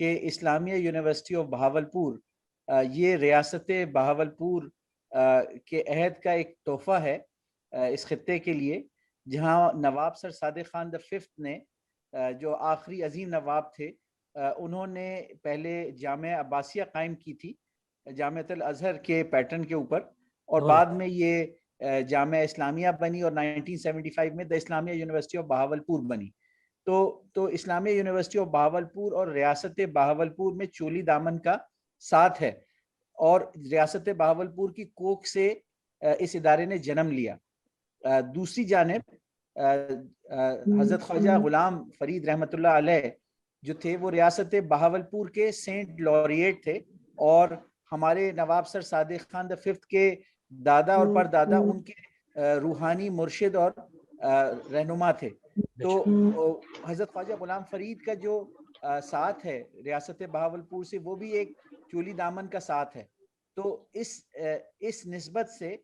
کہ اسلامیہ university of Bahawalpur یہ ریاست بہاولپور کے عہد کا ایک تحفہ ہے اس خطے کے لیے، جہاں نواب سر صادق خان ففتھ نے جو آخری عظیم نواب تھے، انہوں نے پہلے جامعہ عباسیہ قائم کی تھی جامعۃ الازہر کے پیٹرن کے اوپر، اور بعد میں یہ جامعہ اسلامیہ بنی، اور 1975 میں دا اسلامیہ یونیورسٹی آف بہاولپور بنی۔ تو اسلامیہ یونیورسٹی آف بہاولپور اور ریاست بہاولپور میں چولی دامن کا ساتھ ہے، اور ریاست بہاولپور کی کوکھ سے اس ادارے نے جنم لیا۔ دوسری جانب حضرت خواجہ غلام فرید رحمۃ اللہ علیہ جو تھے، وہ ریاست بہاولپور کے سینٹ لوریٹ تھے، اور ہمارے نواب سر صادق خان ففتھ کے دادا اور پردادا ان کے روحانی مرشد اور رہنما تھے۔ تو حضرت خواجہ غلام فرید کا جو ساتھ ہے ریاست بہاولپور سے، وہ بھی ایک چولی دامن کا ساتھ ہے۔ تو اس نسبت سے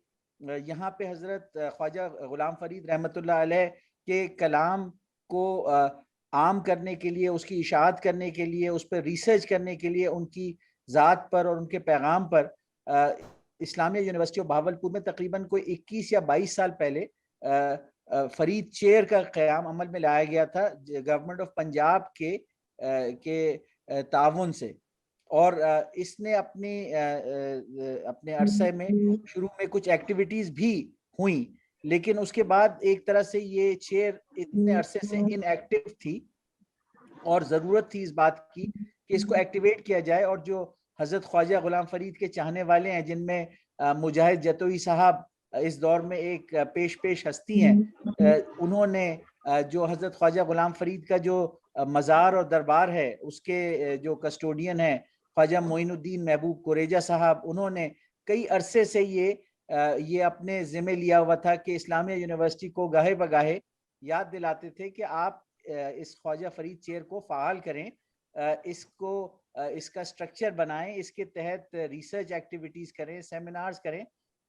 یہاں پہ حضرت خواجہ غلام فرید رحمۃ اللہ علیہ کے کلام کو عام کرنے کے لیے، اس کی اشاعت کرنے کے لیے، اس پر ریسرچ کرنے کے لیے، ان کی ذات پر اور ان کے پیغام پر اسلامیہ یونیورسٹی آف بہاولپور میں تقریباً کوئی 21 یا 22 سال پہلے فرید چیئر کا قیام عمل میں لایا گیا تھا گورنمنٹ آف پنجاب کے تعاون سے، اور اس نے اپنے عرصے میں شروع میں کچھ ایکٹیویٹیز بھی ہوئیں، لیکن اس کے بعد ایک طرح سے یہ چیئر اتنے عرصے سے ان ایکٹیو تھی، اور ضرورت تھی اس بات کی کہ اس کو ایکٹیویٹ کیا جائے۔ اور جو حضرت خواجہ غلام فرید کے چاہنے والے ہیں، جن میں مجاہد جتوئی صاحب اس دور میں ایک پیش ہستی ہیں، انہوں نے جو حضرت خواجہ غلام فرید کا جو مزار اور دربار ہے، اس کے جو کسٹوڈین ہیں خواجہ معین الدین محبوب کوریجہ صاحب، انہوں نے کئی عرصے سے یہ اپنے ذمہ لیا ہوا تھا کہ اسلامیہ یونیورسٹی کو گاہے بگاہے یاد دلاتے تھے کہ آپ اس خواجہ فرید چیئر کو فعال کریں، اس کا سٹرکچر بنائیں، اس کے تحت ریسرچ ایکٹیویٹیز کریں، سیمینارز کریں۔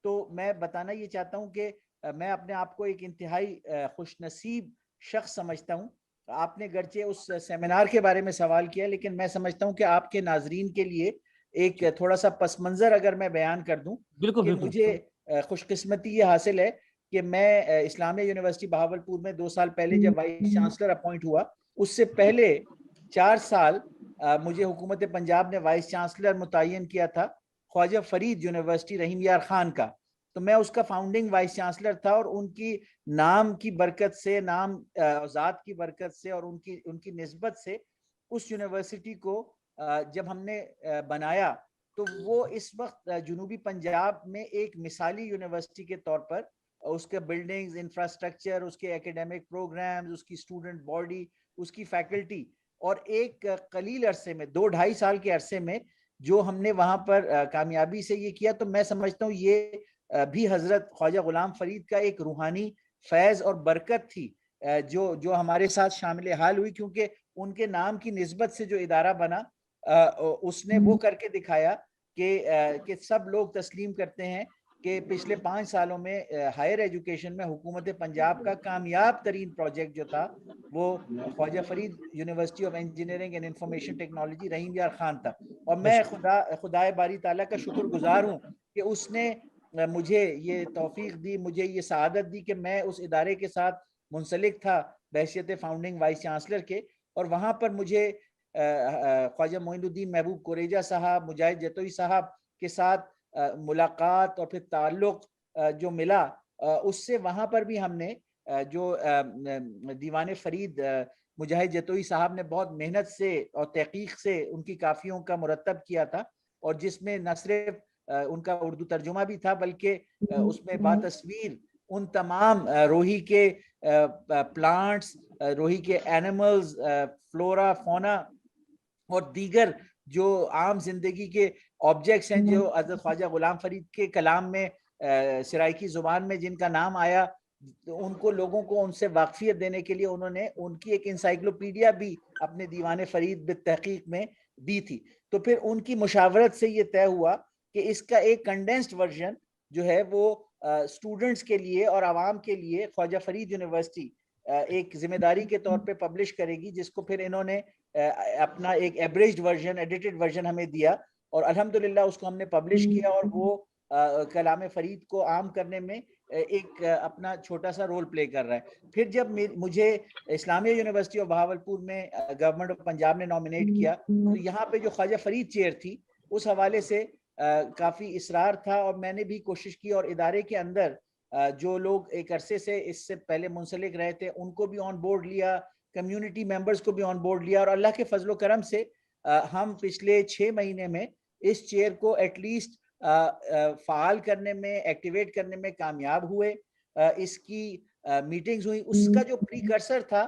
تو میں بتانا یہ چاہتا ہوں کہ میں اپنے آپ کو ایک انتہائی خوش نصیب شخص سمجھتا ہوں۔ آپ نے گرچہ اس سیمینار کے بارے میں سوال کیا، لیکن میں سمجھتا ہوں کہ آپ کے ناظرین کے لیے ایک تھوڑا سا پس منظر اگر میں بیان کر دوں، کہ مجھے خوش قسمتی یہ حاصل ہے کہ میں اسلامیہ یونیورسٹی بہاولپور میں 2 سال پہلے جب وائس چانسلر اپوائنٹ ہوا، اس سے پہلے 4 سال مجھے حکومت پنجاب نے وائس چانسلر متعین کیا تھا خواجہ فرید یونیورسٹی رحیم یار خان کا۔ تو میں اس کا فاؤنڈنگ وائس چانسلر تھا، اور ان کی نام کی برکت سے، نام ذات کی برکت سے، اور ان کی نسبت سے اس یونیورسٹی کو جب ہم نے بنایا، تو وہ اس وقت جنوبی پنجاب میں ایک مثالی یونیورسٹی کے طور پر اس کے بلڈنگز، انفراسٹرکچر، اس کے ایکیڈیمک پروگرامز، اس کی اسٹوڈنٹ باڈی، اس کی فیکلٹی، اور ایک قلیل عرصے میں 2-2.5 سال کے عرصے میں جو ہم نے وہاں پر کامیابی سے یہ کیا، تو میں سمجھتا ہوں یہ بھی حضرت خواجہ غلام فرید کا ایک روحانی فیض اور برکت تھی جو ہمارے ساتھ شامل حال ہوئی، کیونکہ ان کے نام کی نسبت سے جو ادارہ بنا، اس نے وہ کر کے دکھایا کہ سب لوگ تسلیم کرتے ہیں کہ پچھلے 5 سالوں میں ہائر ایجوکیشن میں حکومت پنجاب کا کامیاب ترین پروجیکٹ جو تھا، وہ Khawaja Farid University of Engineering and Information Technology Rahim Yar Khan تھا۔ اور میں خدائے باری تعالیٰ کا شکر گزار ہوں کہ اس نے مجھے یہ توفیق دی، مجھے یہ سعادت دی کہ میں اس ادارے کے ساتھ منسلک تھا بحیثیت فاؤنڈنگ وائس چانسلر کے، اور وہاں پر مجھے خواجہ معین الدین محبوب کوریجہ صاحب، مجاہد جتوئی صاحب کے ساتھ ملاقات اور پھر تعلق جو ملا، اس سے وہاں پر بھی ہم نے جو دیوان فرید مجاہد جتوئی صاحب نے بہت محنت سے اور تحقیق سے ان کی کافیوں کا مرتب کیا تھا، اور جس میں نہ صرف ان کا اردو ترجمہ بھی تھا، بلکہ اس میں باتصویر ان تمام روہی کے پلانٹس، روہی کے اینیملز، فلورا فونا اور دیگر جو عام زندگی کے آبجیکٹس ہیں، جو حضرت خواجہ غلام فرید کے کلام میں سرائیکی زبان میں جن کا نام آیا، ان کو لوگوں کو ان سے واقفیت دینے کے لیے انہوں نے ان کی ایک انسائکلوپیڈیا بھی اپنے دیوان فرید بالتحقیق میں دی تھی۔ تو پھر ان کی مشاورت سے یہ طے ہوا کہ اس کا ایک کنڈینسڈ ورژن جو ہے وہ اسٹوڈنٹس کے لیے اور عوام کے لیے خواجہ فرید یونیورسٹی ایک ذمہ داری کے طور پہ پبلش کرے گی، جس کو پھر انہوں نے اپنا ایک ایبریجڈ ورژن، ایڈیٹڈ ورژن ہمیں دیا، اور الحمدللہ اس کو ہم نے پبلش کیا، اور وہ کلام فرید کو عام کرنے میں ایک اپنا چھوٹا سا رول پلے کر رہا ہے۔ پھر جب مجھے اسلامیہ یونیورسٹی آف بہاولپور میں گورنمنٹ آف پنجاب نے نامینیٹ کیا، تو یہاں پہ جو خواجہ فرید چیئر تھی، اس حوالے سے کافی اصرار تھا، اور میں نے بھی کوشش کی، اور ادارے کے اندر جو لوگ ایک عرصے سے اس سے پہلے منسلک رہے تھے ان کو بھی آن بورڈ لیا، کمیونٹی ممبرز کو بھی آن بورڈ لیا، اور اللہ کے فضل و کرم سے ہم پچھلے 6 مہینے میں اس چیئر کو ایٹ لیسٹ فعال کرنے میں، ایکٹیویٹ کرنے میں کامیاب ہوئے۔ اس کی میٹنگز ہوئی، اس کا جو پریکرسر تھا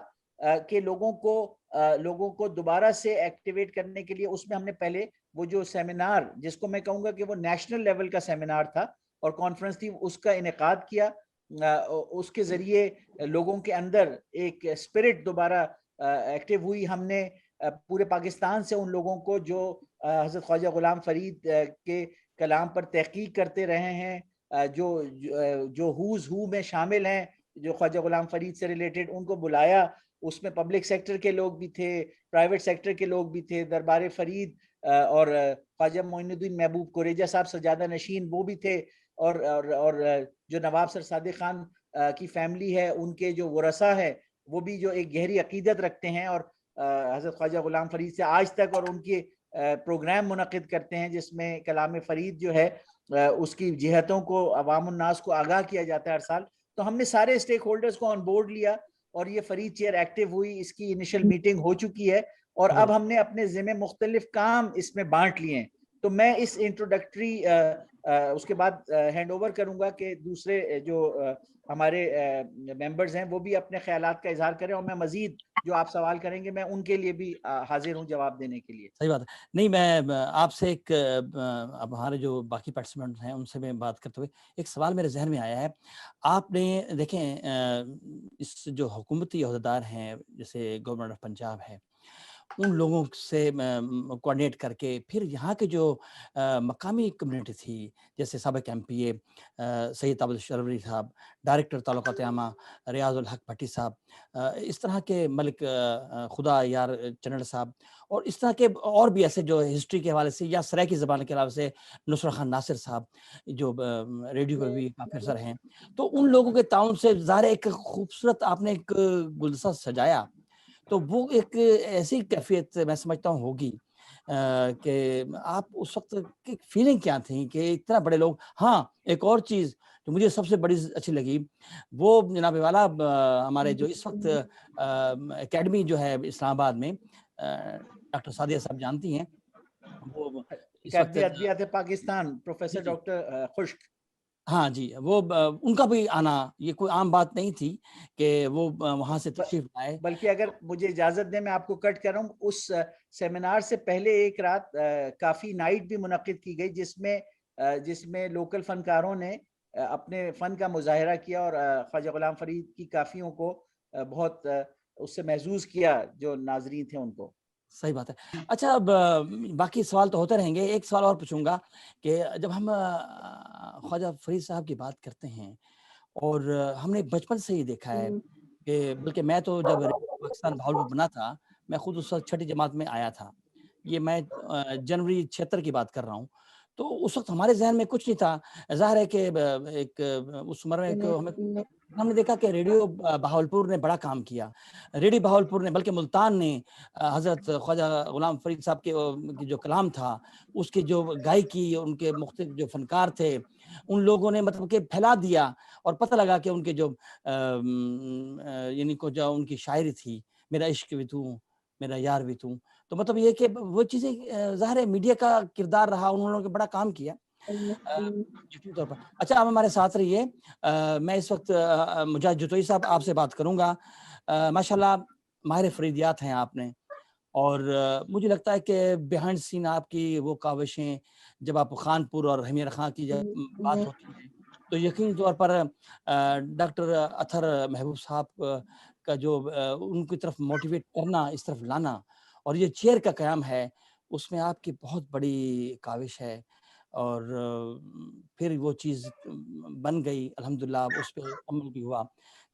کہ لوگوں کو دوبارہ سے ایکٹیویٹ کرنے کے لیے، اس میں ہم نے پہلے وہ جو سیمینار، جس کو میں کہوں گا کہ وہ نیشنل لیول کا سیمینار تھا اور کانفرنس تھی، اس کا انعقاد کیا۔ اس کے ذریعے لوگوں کے اندر ایک اسپرٹ دوبارہ ایکٹیو ہوئی۔ ہم نے پورے پاکستان سے ان لوگوں کو جو حضرت خواجہ غلام فرید کے کلام پر تحقیق کرتے رہے ہیں، جو ہوز ہو میں شامل ہیں، جو خواجہ غلام فرید سے ریلیٹڈ، ان کو بلایا۔ اس میں پبلک سیکٹر کے لوگ بھی تھے، پرائیویٹ سیکٹر کے لوگ بھی تھے، دربار فرید اور خواجہ معین الدین محبوب کوریجہ صاحب سجادہ نشین وہ بھی تھے، اور جو نواب سر صادق خان کی فیملی ہے، ان کے جو ورثہ ہے وہ بھی جو ایک گہری عقیدت رکھتے ہیں، اور حضرت خواجہ غلام فرید سے آج تک، اور ان کے پروگرام منعقد کرتے ہیں جس میں کلام فرید جو ہے اس کی جہتوں کو عوام الناس کو آگاہ کیا جاتا ہے ہر سال۔ تو ہم نے سارے اسٹیک ہولڈرز کو آن بورڈ لیا، اور یہ فرید چیئر ایکٹیو ہوئی، اس کی انیشل میٹنگ ہو چکی ہے، اور اب ہم نے اپنے ذمہ مختلف کام اس میں بانٹ لیے ہیں۔ تو میں اس انٹروڈکٹری اس کے بعد ہینڈ اوور کروں گا کہ دوسرے جو ہمارے ممبرز ہیں وہ بھی اپنے خیالات کا اظہار کریں، اور میں مزید جو آپ سوال کریں گے میں ان کے لیے بھی حاضر ہوں جواب دینے کے لیے۔ صحیح بات ہے۔ نہیں، میں آپ سے ایک اب ہمارے جو باقی پارٹیسپینٹ ہیں ان سے میں بات کرتے ہوئے ایک سوال میرے ذہن میں آیا ہے۔ آپ نے دیکھیں اس جو حکومتی عہدیدار ہیں جیسے گورنمنٹ آف پنجاب ہے، ان لوگوں سے کوآرڈینیٹ کر کے پھر یہاں کے جو مقامی کمیونٹی تھی، جیسے سابق ایم پی اے سید عابد الشروری صاحب، ڈائریکٹر تعلقات عامہ ریاض الحق بھٹی صاحب، اس طرح کے ملک خدا یار چنڑ صاحب، اور اس طرح کے اور بھی ایسے جو ہسٹری کے حوالے سے یا سرائیکی زبان کے حوالے سے نصرت خان ناصر صاحب جو ریڈیو پہ بھی کافی افسر ہیں، تو ان لوگوں کے تعاون سے ظاہر ایک خوبصورت آپ نے ایک گلدستہ سجایا، تو وہ ایک ایسی کیفیت میں سمجھتا ہوں ہوگی کہ آپ اس وقت کی فیلنگ کیا تھی کہ اتنا بڑے لوگ۔ ہاں، ایک اور چیز جو مجھے سب سے بڑی اچھی لگی، وہ جناب والا ہمارے جو اس وقت اکیڈمی جو ہے اسلام آباد میں، ڈاکٹر سعدیہ صاحب جانتی ہیں، وہ اس وقت اکیڈمی ادویات پاکستان، جی پروفیسر جی ڈاکٹر خشک۔ ہاں جی، وہ ان کا بھی آنا یہ کوئی عام بات نہیں تھی کہ وہ وہاں سے تشریف لائے۔ بلکہ اگر مجھے اجازت دیں میں آپ کو کٹ کر رہا ہوں، اس سیمینار سے پہلے ایک رات کافی نائٹ بھی منعقد کی گئی، جس میں لوکل فنکاروں نے اپنے فن کا مظاہرہ کیا، اور خواجہ غلام فرید کی کافیوں کو بہت اس سے محظوظ کیا جو ناظرین تھے ان کو۔ صحیح بات ہے۔ اچھا، اب باقی سوال تو ہوتے رہیں گے، ایک سوال اور پوچھوں گا کہ جب ہم خواجہ فرید صاحب کی بات کرتے ہیں، اور ہم نے بچپن سے ہی دیکھا ہے کہ بلکہ میں تو جب پاکستان بہاولپور بنا تھا، میں خود اس وقت 6ٹھی جماعت میں آیا تھا، یہ میں جنوری 76 کی بات کر رہا ہوں، تو اس وقت ہمارے ذہن میں کچھ نہیں تھا۔ ظاہر ہے کہ ایک اس عمر میں ہم نے دیکھا کہ ریڈیو بہاولپور نے بڑا کام کیا، ریڈیو بہاولپور نے بلکہ ملتان نے حضرت خواجہ غلام فرید صاحب کے جو کلام تھا، اس کی جو گائیکی، ان کے مختلف جو فنکار تھے، ان لوگوں نے مطلب کہ پھیلا دیا، اور پتہ لگا کہ ان کے جو یعنی کو جو ان کی شاعری تھی، میرا عشق بھی تو میرا یار بھی تو مطلب یہ کہ وہ چیزیں ظاہر ہے میڈیا کا کردار رہا، انہوں نے بڑا کام کیا یقینی طور پر۔ اچھا، آپ ہمارے ساتھ رہیے، میں اس وقت مجاہد جتوئی صاحب آپ سے بات کروں گا۔ ماشاءاللہ ماہر فریدیات ہیں آپ نے، اور مجھے لگتا ہے کہ بیہائنڈ سین آپ کی وہ کاوشیں، جب آپ خانپور اور حمیر خان کی جب بات ہوتی ہے تو یقینی طور پر ڈاکٹر اطہر محبوب صاحب کا جو ان کی طرف موٹیویٹ کرنا، اس طرف لانا، اور یہ چیئر کا قیام ہے، اس میں آپ کی بہت بڑی کاوش ہے، اور پھر وہ چیز بن گئی الحمدللہ، اس پہ عمل بھی ہوا۔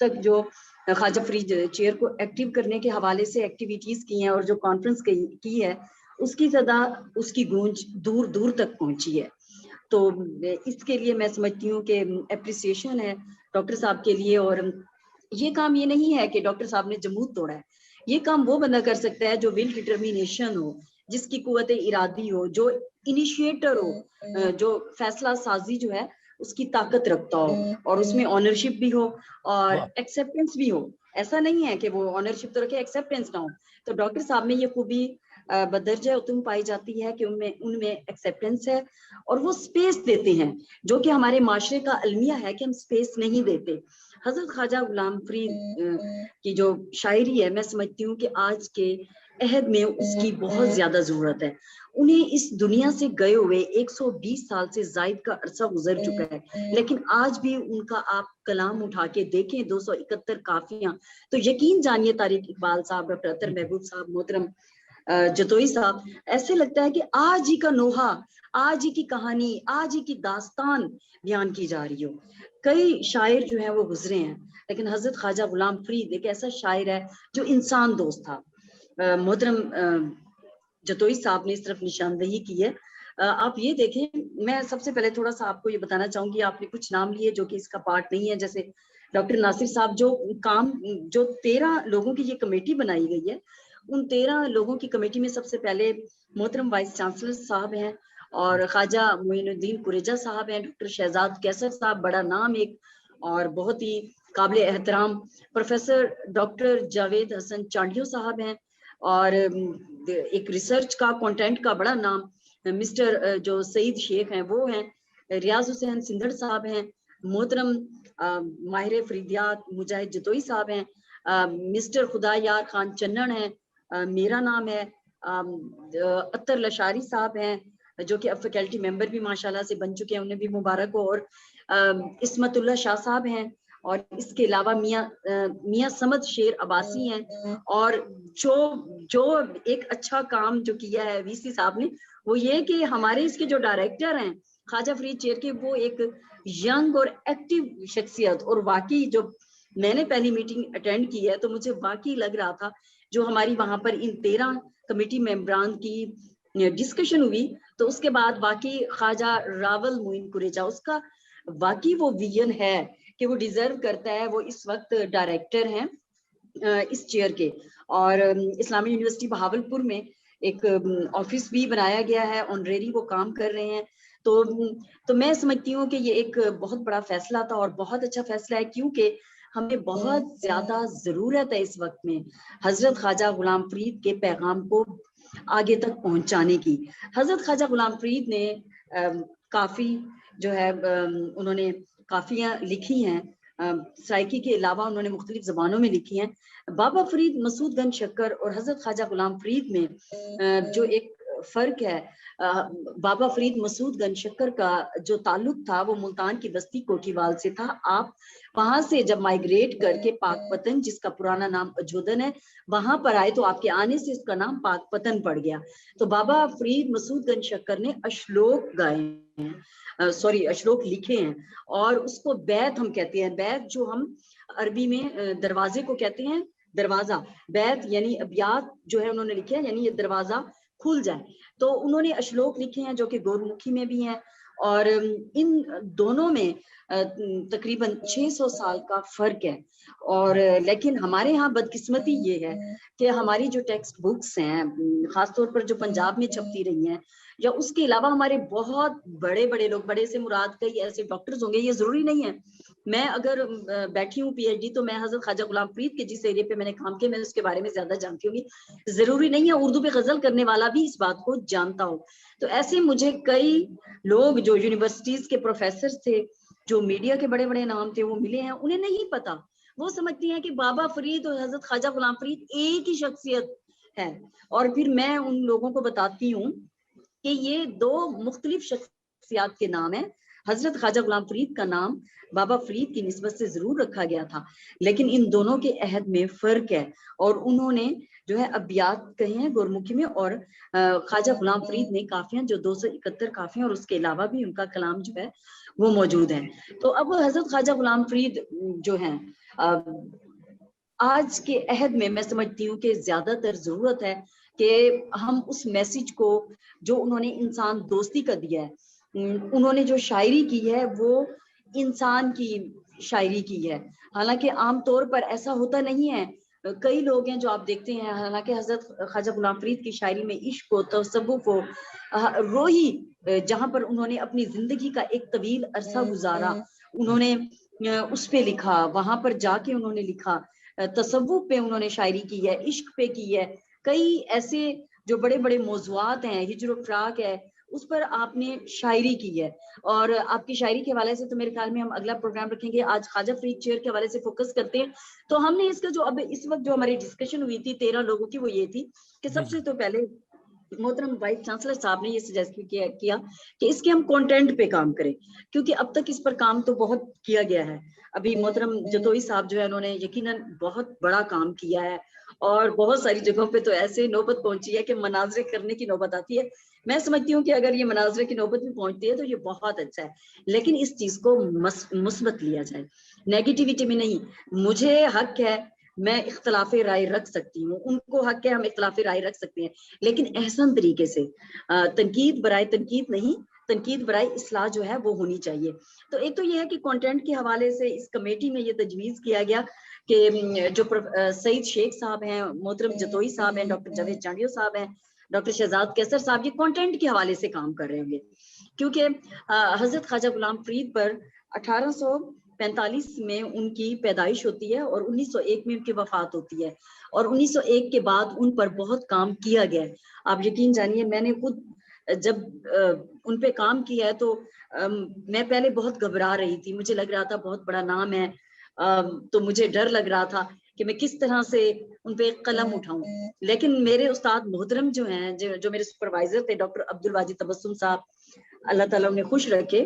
تک جو خواجہ فرید چیئر کو ایکٹیو کرنے کے حوالے سے ایکٹیویٹیز کی ہیں اور جو کانفرنس کی ہے اس کی صدا اس کی گونج دور دور تک پہنچی ہے. تو اس کے لیے میں سمجھتی ہوں کہ اپریسیشن ہے ڈاکٹر صاحب کے لیے. اور یہ کام یہ نہیں ہے کہ ڈاکٹر صاحب نے جمود توڑا ہے, یہ کام وہ بندہ کر سکتا ہے جو ول ڈٹرمینیشن ہو, جس کی قوت ارادی ہو, جو انیشیٹر ہو, جو فیصلہ سازی جو ہے اس کی طاقت رکھتا ہو اور اس میں آنرشپ بھی ہو اور ایکسیپٹنس بھی ہو. ایسا نہیں ہے کہ وہ آنرشپ تو رکھے ایکسیپٹنس نہ ہو. تو ڈاکٹر صاحب میں یہ خوبی بدرجہ اتم پائی جاتی ہے کہ ان میں ایکسیپٹنس ہے اور وہ سپیس دیتے ہیں, جو کہ ہمارے معاشرے کا المیہ ہے کہ ہم سپیس نہیں دیتے. حضرت خواجہ غلام فرید کی جو شاعری ہے میں سمجھتی ہوں کہ آج کے عہد میں اس کی بہت زیادہ ضرورت ہے. انہیں اس دنیا سے گئے ہوئے 120 سال سے زائد کا عرصہ گزر چکا ہے, لیکن آج بھی ان کا آپ کلام اٹھا کے دیکھیں 271 کافیاں, تو یقین جانیے طارق اقبال صاحب, ڈاکٹر اطہر محبوب صاحب, محترم جتوئی صاحب, ایسے لگتا ہے کہ آج ہی کا نوحہ, آج ہی کی کہانی, آج ہی کی داستان بیان کی جا رہی ہو. کئی شاعر جو ہیں وہ گزرے ہیں, لیکن حضرت خواجہ غلام فرید ایک ایسا شاعر ہے جو انسان دوست تھا. محترم جتوئی صاحب نے اس طرف نشاندہی کی ہے. آپ یہ دیکھیں, میں سب سے پہلے تھوڑا سا آپ کو یہ بتانا چاہوں گی, آپ نے کچھ نام لیے جو کہ اس کا پارٹ نہیں ہے, جیسے ڈاکٹر ناصر صاحب, جو 13 لوگوں کی یہ کمیٹی بنائی گئی ہے, ان 13 لوگوں کی کمیٹی میں سب سے پہلے محترم وائس چانسلر صاحب ہیں اور خواجہ معین الدین قریجہ صاحب ہیں, ڈاکٹر شہزاد کیسر صاحب, بڑا نام ایک اور بہت ہی قابل احترام, پروفیسر ڈاکٹر جاوید حسن چانڈیو صاحب ہیں, اور ایک ریسرچ کا کنٹینٹ کا بڑا نام مسٹر جو سعید شیخ ہیں وہ ہیں, ریاض حسین سندھڑ صاحب ہیں, محترم ماہر فریدیات مجاہد جتوئی صاحب ہیں, مسٹر خدا یار خان چنن ہیں, میرا نام ہے, اطہر لشاری صاحب ہیں جو کہ اب فیکلٹی ممبر بھی ماشاءاللہ سے بن چکے ہیں, انہیں بھی مبارک ہو, اور عصمت اللہ شاہ صاحب ہیں, اور اس کے علاوہ میاں سمد شیر عباسی ہیں, اور جو ایک اچھا کام جو کیا ہے وی سی صاحب نے وہ یہ کہ ہمارے اس کے جو ڈائریکٹر ہیں خواجہ فرید چیئر کے, وہ ایک ینگ اور ایکٹیو شخصیت, اور واقعی جو میں نے پہلی میٹنگ اٹینڈ کی ہے تو مجھے واقعی لگ رہا تھا جو ہماری وہاں پر ان 13 کمیٹی ممبران کی ڈسکشن ہوئی, تو اس کے بعد واقعی خواجہ راول معین قریجہ, اس کا واقعی وہ ویژن ہے کہ وہ ڈیزرو کرتا ہے, وہ اس وقت ڈائریکٹر ہیں اس چیئر کے, اور اسلامی یونیورسٹی بہاولپور میں ایک آفس بھی بنایا گیا ہے, آنریری وہ کام کر رہے ہیں. تو میں سمجھتی ہوں کہ یہ ایک بہت بڑا فیصلہ تھا اور بہت اچھا فیصلہ ہے, کیونکہ ہمیں بہت زیادہ ضرورت ہے اس وقت میں حضرت خواجہ غلام فرید کے پیغام کو آگے تک پہنچانے کی. حضرت خواجہ غلام فرید نے کافی جو ہے انہوں نے کافیاں لکھی ہیں, سرائکی کے علاوہ انہوں نے مختلف زبانوں میں لکھی ہیں. بابا فرید مسعود گنج شکر اور حضرت خواجہ غلام فرید میں جو ایک فرق ہے, بابا فرید مسعود گنج شکر کا جو تعلق تھا وہ ملتان کی بستی کوٹھیوال سے تھا. آپ وہاں سے جب مائگریٹ کر کے پاک پتن, جس کا پرانا نام اجودن ہے, وہاں پر آئے تو آپ کے آنے سے اس کا نام پاک پتن پڑ گیا. تو بابا فرید مسعود گنج شکر نے اشلوک گائے ہیں, اشلوک لکھے ہیں, اور اس کو بیت ہم کہتے ہیں. بیت جو ہم عربی میں دروازے کو کہتے ہیں, دروازہ, بیت یعنی ابیات جو ہے انہوں نے لکھے ہیں, یعنی یہ دروازہ کھل جائے. تو انہوں نے اشلوک لکھے ہیں جو کہ گورمکھی میں بھی ہیں, اور ان دونوں میں تقریباً 600 سال کا فرق ہے. اور لیکن ہمارے ہاں بدقسمتی یہ ہے کہ ہماری جو ٹیکسٹ بکس ہیں, خاص طور پر جو پنجاب میں چھپتی رہی ہیں, یا اس کے علاوہ ہمارے بہت بڑے بڑے لوگ, بڑے سے مراد کئی ایسے ڈاکٹرز ہوں گے, یہ ضروری نہیں ہے. میں اگر بیٹھی ہوں پی ایچ ڈی تو میں حضرت خواجہ غلام فرید کے جس ایریے پہ میں نے کام کیا میں اس کے بارے میں زیادہ جانتی ہوں گی, ضروری نہیں ہے اردو پہ غزل کرنے والا بھی اس بات کو جانتا ہو. تو ایسے مجھے کئی لوگ جو یونیورسٹیز کے پروفیسر تھے, جو میڈیا کے بڑے بڑے نام تھے, وہ ملے ہیں, انہیں نہیں پتا, وہ سمجھتی ہیں کہ بابا فرید اور حضرت خواجہ غلام فرید ایک ہی شخصیت ہے. اور پھر میں ان لوگوں کو بتاتی ہوں کہ یہ 2 مختلف شخصیات کے نام ہیں. حضرت خواجہ غلام فرید کا نام بابا فرید کی نسبت سے ضرور رکھا گیا تھا، لیکن ان دونوں کے عہد میں فرق ہے، اور انہوں نے جو ہے ابیات کہے ہیں گورمکھی میں، اور خواجہ غلام فرید نے کافیاں جو 271 کافیاں اور اس کے علاوہ بھی ان کا کلام جو ہے وہ موجود ہے۔ تو اب حضرت خواجہ غلام فرید جو ہیں آج کے عہد میں سمجھتی ہوں کہ زیادہ تر ضرورت ہے کہ ہم اس میسج کو جو انہوں نے انسان دوستی کا دیا ہے، انہوں نے جو شاعری کی ہے وہ انسان کی شاعری کی ہے، حالانکہ عام طور پر ایسا ہوتا نہیں ہے۔ کئی لوگ ہیں جو آپ دیکھتے ہیں، حالانکہ حضرت خواجہ غلام فرید کی شاعری میں عشق و تصوف و روحی، جہاں پر انہوں نے اپنی زندگی کا ایک طویل عرصہ گزارا، انہوں نے اس پہ لکھا، وہاں پر جا کے انہوں نے لکھا، تصوف پہ انہوں نے شاعری کی ہے، عشق پہ کی ہے، کئی ایسے جو بڑے بڑے موضوعات ہیں، ہجر و فراق ہے، اس پر آپ نے شاعری کی ہے۔ اور آپ کی شاعری کے حوالے سے تو میرے خیال میں ہم اگلا پروگرام رکھیں گے، آج خواجہ فرید چیئر کے حوالے سے فوکس کرتے ہیں۔ تو ہم نے اس کا جو اب اس وقت جو ہماری ڈسکشن ہوئی تھی 13 لوگوں کی، وہ یہ تھی کہ سب سے تو پہلے محترم وائس چانسلر صاحب نے یہ سجیسٹ کیا کہ اس کے ہم کنٹینٹ پہ کام کریں، کیونکہ اب تک اس پر کام تو بہت کیا گیا ہے۔ ابھی محترم جتوئی صاحب جو ہے انہوں نے یقیناً بہت بڑا کام کیا ہے، اور بہت ساری جگہوں پہ تو ایسے نوبت پہنچی ہے کہ مناظرے کرنے کی نوبت آتی ہے۔ میں سمجھتی ہوں کہ اگر یہ مناظرے کی نوبت بھی پہنچتی ہے تو یہ بہت اچھا ہے، لیکن اس چیز کو مثبت لیا جائے، نیگیٹیوٹی میں نہیں۔ مجھے حق ہے، میں اختلاف رائے رکھ سکتی ہوں، ان کو حق ہے، ہم اختلاف رائے رکھ سکتے ہیں، لیکن احسن طریقے سے، تنقید برائے تنقید نہیں، تنقید برائے اصلاح جو ہے وہ ہونی چاہیے۔ تو ایک تو یہ ہے کہ کنٹینٹ کے حوالے سے اس کمیٹی میں یہ تجویز کیا گیا کہ جو سعید شیخ صاحب ہیں، محترم جتوئی صاحب ہیں، ڈاکٹر جاوید چانڈیو صاحب ہیں، ڈاکٹر شہزاد کیسر صاحب، یہ کنٹینٹ کے حوالے سے کام کر رہے ہوں گے، کیونکہ حضرت خواجہ غلام فرید پر 1845 میں ان کی پیدائش ہوتی ہے اور 1901 میں ان کی وفات ہوتی ہے، اور 1901 کے بعد ان پر بہت کام کیا گیا ہے۔ آپ یقین جانیے، میں نے خود جب ان پہ کام کیا ہے تو میں پہلے بہت گھبرا رہی تھی، مجھے لگ رہا تھا بہت بڑا نام ہے، تو مجھے ڈر لگ رہا تھا کہ میں کس طرح سے ان پہ قلم اٹھاؤں، لیکن میرے استاد محترم جو ہیں، جو میرے سپروائزر تھے، ڈاکٹر عبدالواجد تبسم صاحب، اللہ تعالیٰ انہیں خوش رکھے،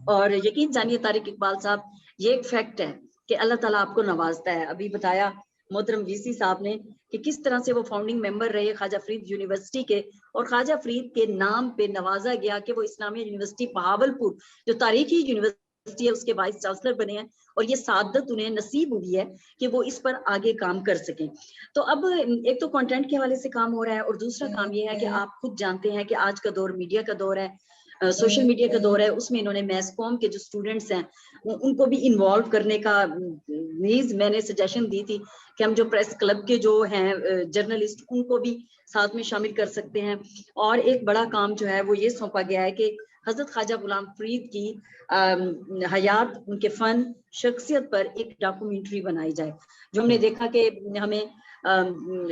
اور یقین جانیے طارق اقبال صاحب، یہ ایک فیکٹ ہے کہ اللہ تعالیٰ آپ کو نوازتا ہے۔ ابھی بتایا محترم وی سی صاحب نے کہ کس طرح سے وہ فاؤنڈنگ ممبر رہے خواجہ فرید یونیورسٹی کے، اور خواجہ فرید کے نام پہ نوازا گیا کہ وہ اسلامیہ یونیورسٹی بہاولپور جو تاریخی یونیورسٹی ہے اس کے وائس چانسلر بنے ہیں، اور یہ سعادت انہیں نصیب ہوئی ہے کہ وہ اس پر آگے کام کر سکیں۔ تو اب ایک تو کنٹینٹ کے حوالے سے کام ہو رہا ہے، اور دوسرا کام یہ ہے کہ آپ خود جانتے ہیں کہ آج کا دور میڈیا کا دور ہے، سوشل میڈیا کا دور ہے، اس میں انہوں نے میس کام کے جو اسٹوڈنٹس ہیں ان کو بھی انوالو کرنے کا نیز میں نے سجیشن دی تھی کہ ہم جو پریس کلب کے جو ہیں جرنلسٹ ان کو بھی ساتھ میں شامل کر سکتے ہیں۔ اور ایک بڑا کام جو ہے وہ یہ سونپا گیا ہے کہ حضرت خواجہ غلام فرید کی حیات، ان کے فن، شخصیت پر ایک ڈاکومنٹری بنائی جائے، جو ہم نے دیکھا کہ ہمیں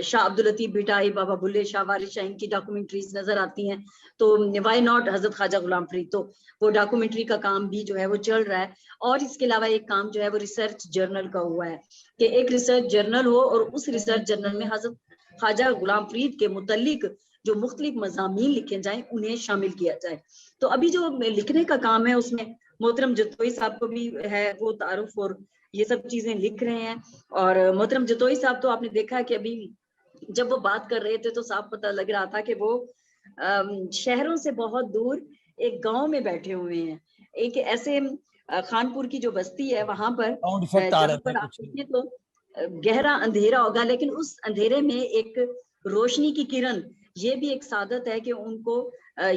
شاہ عبداللطیف بھٹائی، بابا بلے شاہ، وارث شاہ، ان کی ڈاکومنٹریز نظر آتی ہیں، تو وائی ناٹ حضرت خواجہ غلام فرید؟ تو وہ ڈاکومنٹری کا کام بھی جو ہے وہ چل رہا ہے۔ اور اس کے علاوہ ایک کام جو ہے وہ ریسرچ جرنل کا ہوا ہے کہ ایک ریسرچ جرنل ہو، اور اس ریسرچ جرنل میں حضرت خواجہ غلام فرید کے متعلق جو مختلف مضامین لکھے جائیں انہیں شامل کیا جائے۔ تو ابھی جو لکھنے کا کام ہے اس میں محترم جتوئی صاحب کو بھی ہے وہ تعارف، اور یہ سب چیزیں لکھ رہے ہیں۔ اور محترم جتوئی صاحب تو آپ نے دیکھا کہ ابھی جب وہ بات کر رہے تھے تو صاف پتہ لگ رہا تھا کہ وہ شہروں سے بہت دور ایک گاؤں میں بیٹھے ہوئے ہیں، ایک ایسے خانپور کی جو بستی ہے وہاں پر، جہاں پر آپ دیکھیں تو گہرا اندھیرا ہوگا، لیکن اس اندھیرے میں ایک روشنی کی کرن، یہ بھی ایک سعادت ہے کہ ان کو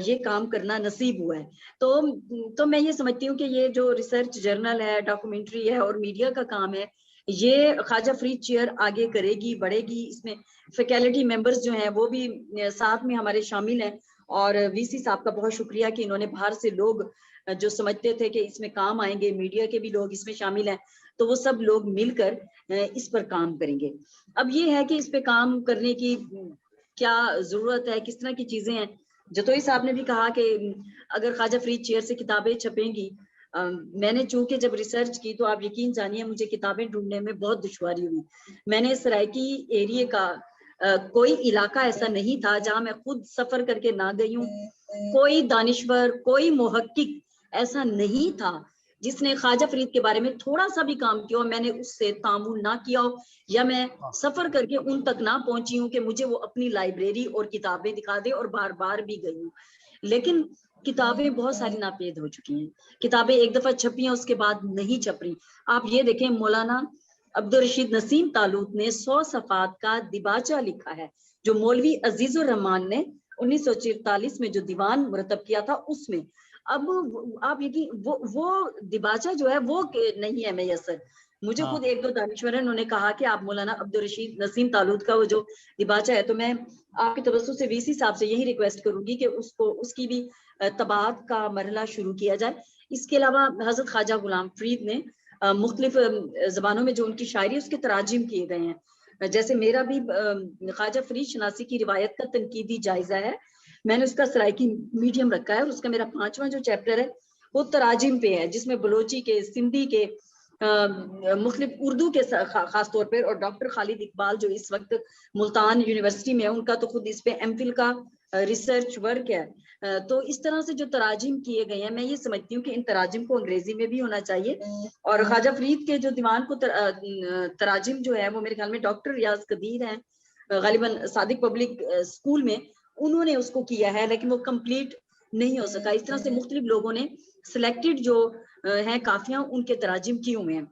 یہ کام کرنا نصیب ہوا ہے۔ تو میں یہ سمجھتی ہوں کہ یہ جو ریسرچ جرنل ہے، ڈاکومنٹری ہے اور میڈیا کا کام ہے، یہ خواجہ فرید چیئر آگے کرے گی، بڑھے گی۔ اس میں فیکلٹی ممبرز جو ہیں وہ بھی ساتھ میں ہمارے شامل ہیں، اور وی سی صاحب کا بہت شکریہ کہ انہوں نے باہر سے لوگ جو سمجھتے تھے کہ اس میں کام آئیں گے، میڈیا کے بھی لوگ اس میں شامل ہیں، تو وہ سب لوگ مل کر اس پر کام کریں گے۔ اب یہ ہے کہ اس پہ کام کرنے کی کیا ضرورت ہے، کس طرح کی چیزیں ہیں۔ جتوئی صاحب نے بھی کہا کہ اگر خواجہ فرید چیئر سے کتابیں چھپیں گی، میں نے چونکہ جب ریسرچ کی تو آپ یقین جانیے مجھے کتابیں ڈھونڈنے میں بہت دشواری ہوئی۔ میں نے سرائکی ایریے کا کوئی علاقہ ایسا نہیں تھا جہاں میں خود سفر کر کے نہ گئی ہوں، کوئی دانشور، کوئی محقق ایسا نہیں تھا جس نے خواجہ فرید کے بارے میں تھوڑا سا بھی کام کیا اور میں نے اس سے تعامل نہ کیا ہو یا میں سفر کر کے ان تک نہ پہنچی ہوں کہ مجھے وہ اپنی لائبریری اور کتابیں دکھا دے، اور بار بار بھی گئی ہوں. لیکن کتابیں بہت ساری ناپید ہو چکی ہیں، کتابیں ایک دفعہ چھپی ہیں اس کے بعد نہیں چھپ رہی. آپ یہ دیکھیں مولانا عبدالرشید نسیم تالوت نے 100 صفحات کا دیباچہ لکھا ہے جو مولوی عزیز الرحمان نے 1944 میں جو دیوان مرتب کیا تھا اس میں. اب آپ یقین وہ دیباچہ جو ہے وہ نہیں ہے میسر. مجھے خود ایک دو دانشور انہوں نے کہا کہ آپ مولانا عبدالرشید نسیم تالوت کا وہ جو دیباچہ ہے، تو میں آپ کے توسط سے وی سی صاحب سے یہی ریکویسٹ کروں گی کہ اس کی بھی طباعت کا مرحلہ شروع کیا جائے. اس کے علاوہ حضرت خواجہ غلام فرید نے مختلف زبانوں میں جو ان کی شاعری اس کے تراجم کیے گئے ہیں. جیسے میرا بھی خواجہ فرید شناسی کی روایت کا تنقیدی جائزہ ہے، میں نے اس کا سرائکی میڈیم رکھا ہے، اور اس کا میرا 5واں جو چیپٹر ہے وہ تراجم پہ ہے، جس میں بلوچی کے، سندھی کے، مختلف اردو کے خاص طور پر، اور ڈاکٹر خالد اقبال جو اس وقت ملتان یونیورسٹی میں، ان کا تو خود اس پہ ایم فل کا ریسرچ ورک ہے. تو اس طرح سے جو تراجم کیے گئے ہیں، میں یہ سمجھتی ہوں کہ ان تراجم کو انگریزی میں بھی ہونا چاہیے. اور خواجہ فرید کے جو دیوان کو تراجم جو ہے وہ میرے خیال میں ڈاکٹر ریاض کبیر ہیں، غالباً صادق پبلک اسکول میں، انہوں نے اس کو کیا ہے، لیکن وہ کمپلیٹ نہیں ہو سکا. اس طرح سے مختلف لوگوں نے سلیکٹڈ جو ہیں کافیاں ان کے تراجم کیے ہوئے ہیں.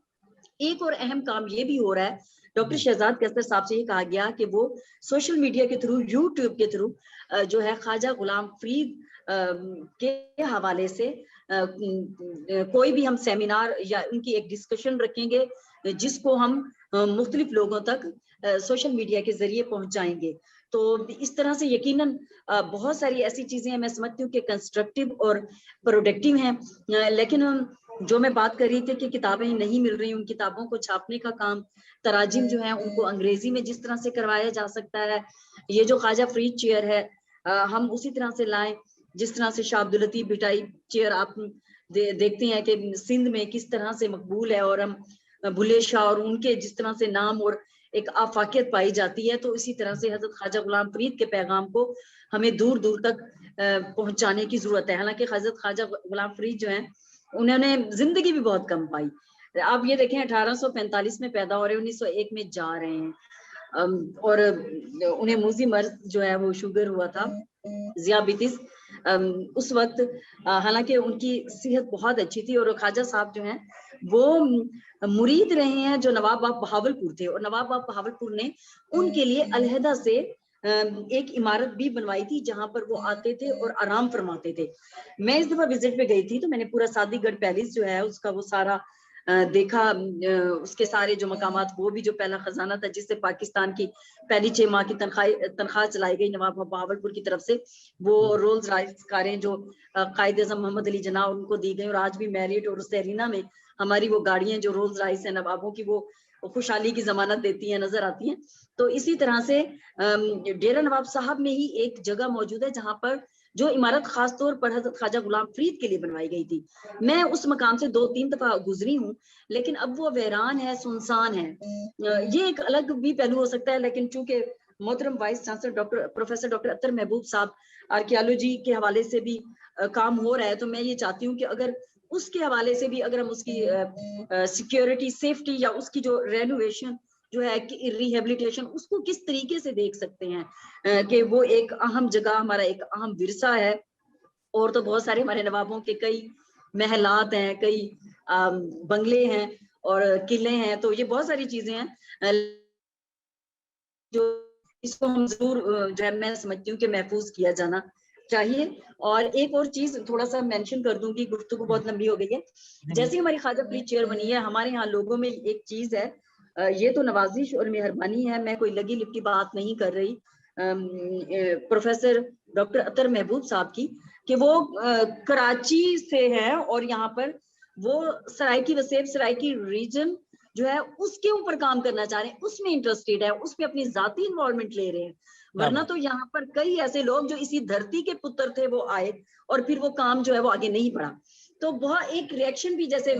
ایک اور اہم کام یہ بھی ہو رہا ہے، ڈاکٹر شہزاد کیسر صاحب سے یہ کہا گیا کہ وہ سوشل میڈیا کے تھرو، یوٹیوب کے تھرو جو ہے خواجہ غلام فرید کے حوالے سے کوئی بھی ہم سیمینار یا ان کی ایک ڈسکشن رکھیں گے جس کو ہم مختلف لوگوں تک سوشل میڈیا کے ذریعے پہنچائیں گے. تو اس طرح سے یقیناً بہت ساری ایسی چیزیں ہیں، میں سمجھتی ہوں کہ کنسٹرکٹیو اور پروڈکٹیو ہیں. لیکن جو میں بات کر رہی تھی کہ کتابیں نہیں مل رہی، ان کتابوں کو چھاپنے کا کام، تراجم جو ہیں ان کو انگریزی میں جس طرح سے کروایا جا سکتا ہے. یہ جو خواجہ فرید چیئر ہے ہم اسی طرح سے لائیں جس طرح سے شاہ عبداللطیف بھٹائی چیئر آپ دیکھتے ہیں کہ سندھ میں کس طرح سے مقبول ہے، اور ہم بھلے شاہ اور ان کے جس طرح سے نام اور ایک آفاقیت پائی جاتی ہے. تو اسی طرح سے حضرت خواجہ غلام فرید کے پیغام کو ہمیں دور دور تک پہنچانے کی ضرورت ہے. حالانکہ حضرت خواجہ غلام فرید جو ہیں انہوں نے زندگی بھی بہت کم پائی. آپ یہ دیکھیں 1845 میں پیدا ہو رہے، 1901 میں جا رہے ہیں، اور انہیں موذی مرض جو ہے وہ شوگر ہوا تھا، ذیابیطس اس وقت. حالانکہ ان کی صحت بہت اچھی تھی، اور خواجہ صاحب جو ہیں وہ مرید رہے ہیں جو نواب باغ بہاولپور تھے، اور نواب باغ بہاولپور نے ان کے لیے علیحدہ سے ایک عمارت بھی بنوائی تھی جہاں پر وہ آتے تھے اور آرام فرماتے تھے. میں اس دفعہ وزٹ پہ گئی تھی تو میں نے پورا سادی گڑھ پیلس جو ہے اس کا وہ سارا دیکھا، اس کے سارے جو مقامات، وہ بھی جو پہلا خزانہ تھا جس سے پاکستان کی پہلی 6 ماہ کی تنخواہ چلائی گئی نواب بہاولپور کی طرف سے، وہ رولز رائس کاریں جو قائد اعظم محمد علی جناح ان کو دی گئی، اور آج بھی میریٹ اور سیرینا میں ہماری وہ گاڑیاں جو رولز رائس ہیں نوابوں کی، وہ خوشحالی کی ضمانت دیتی ہیں، نظر آتی ہیں. تو اسی طرح سے ڈیرہ نواب صاحب میں ہی ایک جگہ موجود ہے جہاں پر جو عمارت خاص طور پر حضرت خواجہ غلام فرید کے لیے بنوائی گئی تھی. میں اس مقام سے 2-3 دفعہ گزری ہوں، لیکن اب وہ ویران ہے، سنسان ہے. یہ ایک الگ بھی پہلو ہو سکتا ہے، لیکن چونکہ محترم وائس چانسلر پروفیسر ڈاکٹر اطہر محبوب صاحب آرکیالوجی کے حوالے سے بھی کام ہو رہا ہے، تو میں یہ چاہتی ہوں کہ اگر اس کے حوالے سے بھی اگر ہم اس کی سیکیورٹی، سیفٹی، یا اس کی جو رینوویشن جو ہے ریہیبلیٹیشن، اس کو کس طریقے سے دیکھ سکتے ہیں کہ وہ ایک اہم جگہ، ہمارا ایک اہم ورثہ ہے. اور تو بہت سارے ہمارے نوابوں کے کئی محلات ہیں، کئی بنگلے ہیں اور قلعے ہیں، تو یہ بہت ساری چیزیں ہیں جو اس کو ہم ضرور جو ہے میں سمجھتی ہوں کہ محفوظ کیا جانا چاہیے. اور ایک اور چیز تھوڑا سا مینشن کر دوں گی، گفتگو بہت لمبی ہو گئی ہے. جیسے ہماری خواجہ فرید چیئر بنی ہے، ہمارے یہاں لوگوں میں ایک چیز ہے، یہ تو نوازش اور مہربانی ہے، میں کوئی لگی لپٹی بات نہیں کر رہی پروفیسر ڈاکٹر اطہر محبوب صاحب کی، کہ وہ کراچی سے ہے اور یہاں پر وہ سرائکی وسیب سرائکی ریجن جو ہے اس کے اوپر کام کرنا چاہ رہے ہیں، اس میں انٹرسٹیڈ ہے، اس میں اپنی ذاتی انوالومنٹ لے رہے ہیں. ورنہ تو یہاں پر کئی ایسے لوگ جو اسی دھرتی کے پتر تھے وہ آئے اور پھر وہ کام جو ہے وہ آگے نہیں بڑھا. تو بہت ایک ریئیکشن بھی جیسے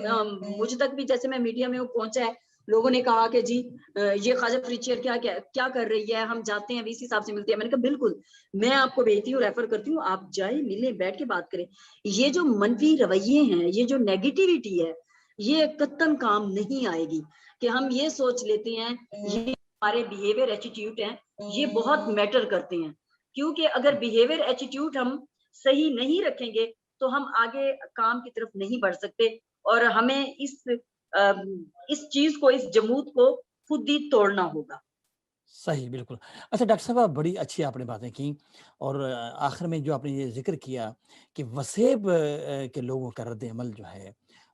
مجھ تک بھی جیسے میں میڈیا میں وہ پہنچا ہے، لوگوں نے کہا کہ جی یہ خواجہ فرید چیئر کیا کر رہی ہے, ہم جاتے ہیں وی سی صاحب سے ملتے ہیں. میں نے کہا بالکل, میں آپ کو بھیجتی ہوں, ریفر کرتی ہوں, آپ جائیں, ملیں, بیٹھ کے بات کریں. یہ جو منفی رویے ہیں, یہ جو نیگیٹیوٹی ہے, یہ قطعاً کام نہیں آئے گی. کہ ہم یہ سوچ لیتے ہیں یہ ہمارے بیہیویئر ایٹیٹیوڈ ہیں, یہ بہت میٹر کرتے ہیں, کیونکہ اگر بیہیویئر ایٹیٹیوڈ ہم صحیح نہیں رکھیں گے تو ہم آگے کام کی طرف نہیں بڑھ سکتے, اور ہمیں اس چیز کو, اس جمود کو خود ہی توڑنا ہوگا. صحیح, بالکل. اچھا ڈاکٹر صاحب, بڑی اچھی آپ نے باتیں کی, اور آخر میں جو آپ نے یہ ذکر کیا کہ وسیب کے لوگوں کا رد عمل جو ہے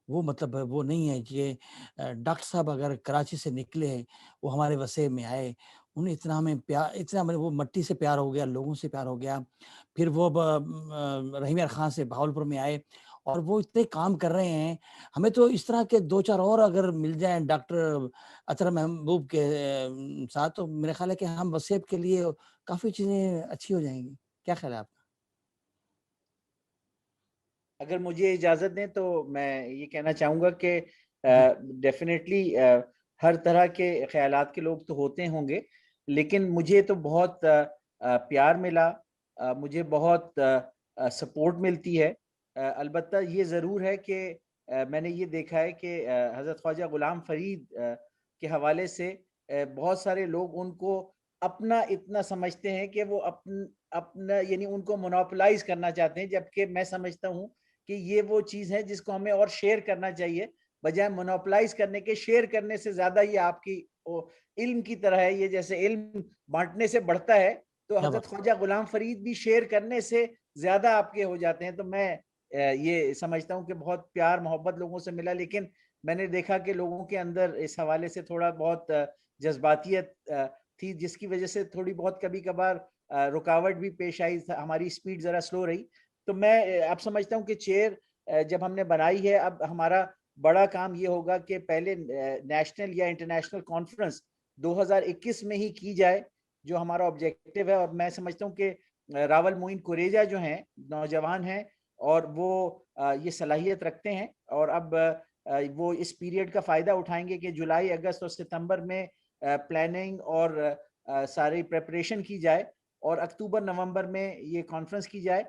وہ مطلب وہ نہیں ہے کہ ڈاکٹر صاحب اگر کراچی سے نکلے, وہ ہمارے وسیب میں آئے, انہیں اتنا ہمیں پیار, اتنا وہ مٹی سے پیار ہو گیا, لوگوں سے پیار ہو گیا, پھر وہ رحیم یار خان سے بہاولپور میں آئے اور وہ اتنے کام کر رہے ہیں. ہمیں تو اس طرح کے 2-4 اور اگر مل جائیں ڈاکٹر اطہر محبوب کے ساتھ, تو میرے خیال ہے کہ ہم وسیب کے لیے کافی چیزیں اچھی ہو جائیں گی. کیا خیال ہے آپ کا؟ اگر مجھے اجازت دیں تو میں یہ کہنا چاہوں گا کہ ڈیفینیٹلی ہر طرح کے خیالات کے لوگ تو ہوتے ہوں گے, لیکن مجھے تو بہت پیار ملا, مجھے بہت سپورٹ ملتی ہے. البتہ یہ ضرور ہے کہ میں نے یہ دیکھا ہے کہ حضرت خواجہ غلام فرید کے حوالے سے بہت سارے لوگ ان کو اپنا اتنا سمجھتے ہیں کہ وہ اپنا یعنی ان کو مونوپلائز کرنا چاہتے ہیں, جبکہ میں سمجھتا ہوں کہ یہ وہ چیز ہے جس کو ہمیں اور شیئر کرنا چاہیے, بجائے مونوپلائز کرنے کے. شیئر کرنے سے زیادہ یہ آپ کی علم کی طرح ہے, یہ جیسے علم بانٹنے سے بڑھتا ہے, تو حضرت خواجہ غلام فرید بھی شیئر کرنے سے زیادہ آپ کے ہو جاتے ہیں. تو میں یہ سمجھتا ہوں کہ بہت پیار محبت لوگوں سے ملا, لیکن میں نے دیکھا کہ لوگوں کے اندر اس حوالے سے تھوڑا بہت جذباتیت تھی, جس کی وجہ سے تھوڑی بہت کبھی کبھار رکاوٹ بھی پیش آئی, ہماری سپیڈ ذرا سلو رہی. تو میں اب سمجھتا ہوں کہ چیئر جب ہم نے بنائی ہے, اب ہمارا بڑا کام یہ ہوگا کہ پہلے نیشنل یا انٹرنیشنل کانفرنس 2021 میں ہی کی جائے, جو ہمارا آبجیکٹو ہے. اور میں سمجھتا ہوں کہ راول معین کوریجا جو ہیں, نوجوان ہیں, اور وہ یہ صلاحیت رکھتے ہیں, اور اب وہ اس پیریڈ کا فائدہ اٹھائیں گے کہ جولائی, اگست اور ستمبر میں پلاننگ اور ساری پریپریشن کی جائے, اور اکتوبر نومبر میں یہ کانفرنس کی جائے.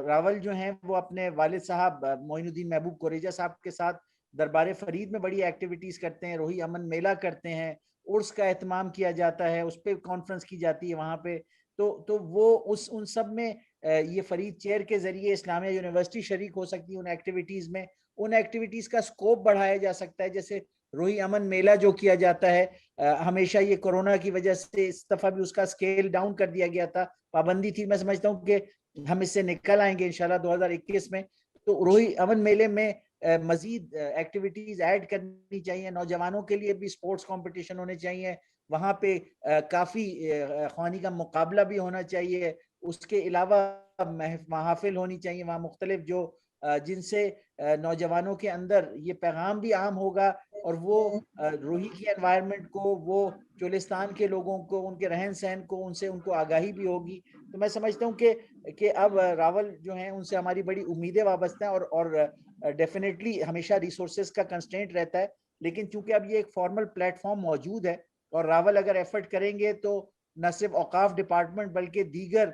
راول جو ہیں وہ اپنے والد صاحب معین الدین محبوب کوریجا صاحب کے ساتھ دربار فرید میں بڑی ایکٹیویٹیز کرتے ہیں, روحی امن میلہ کرتے ہیں, عرس کا اہتمام کیا جاتا ہے, اس پہ کانفرنس کی جاتی ہے وہاں پہ. تو وہ ان سب میں یہ فرید چیئر کے ذریعے اسلامیہ یونیورسٹی شریک ہو سکتی ہے ان ایکٹیویٹیز میں. ان ایکٹیویٹیز کا سکوپ بڑھایا جا سکتا ہے, جیسے روحی امن میلہ جو کیا جاتا ہے, ہمیشہ یہ کورونا کی وجہ سے اس دفعہ بھی اس کا سکیل ڈاؤن کر دیا گیا تھا, پابندی تھی. میں سمجھتا ہوں کہ ہم اس سے نکل آئیں گے انشاءاللہ 2021 میں. تو روحی امن میلے میں مزید ایکٹیویٹیز ایڈ کرنی چاہیے, نوجوانوں کے لیے بھی سپورٹس کمپٹیشن ہونے چاہیے, وہاں پہ کافی خوانی کا مقابلہ بھی ہونا چاہیے. اس کے علاوہ محافل ہونی چاہیے وہاں مختلف, جو جن سے نوجوانوں کے اندر یہ پیغام بھی عام ہوگا, اور وہ روحی کی انوائرمنٹ کو, وہ چولستان کے لوگوں کو, ان کے رہن سہن کو, ان کو آگاہی بھی ہوگی. تو میں سمجھتا ہوں کہ اب راول جو ہیں ان سے ہماری بڑی امیدیں وابستہ ہیں, اور ڈیفینیٹلی ہمیشہ ریسورسز کا کنسٹرینٹ رہتا ہے, لیکن چونکہ اب یہ ایک فارمل پلیٹ فارم موجود ہے, اور راول اگر ایفرٹ کریں گے تو نہ صرف اوقاف ڈپارٹمنٹ بلکہ دیگر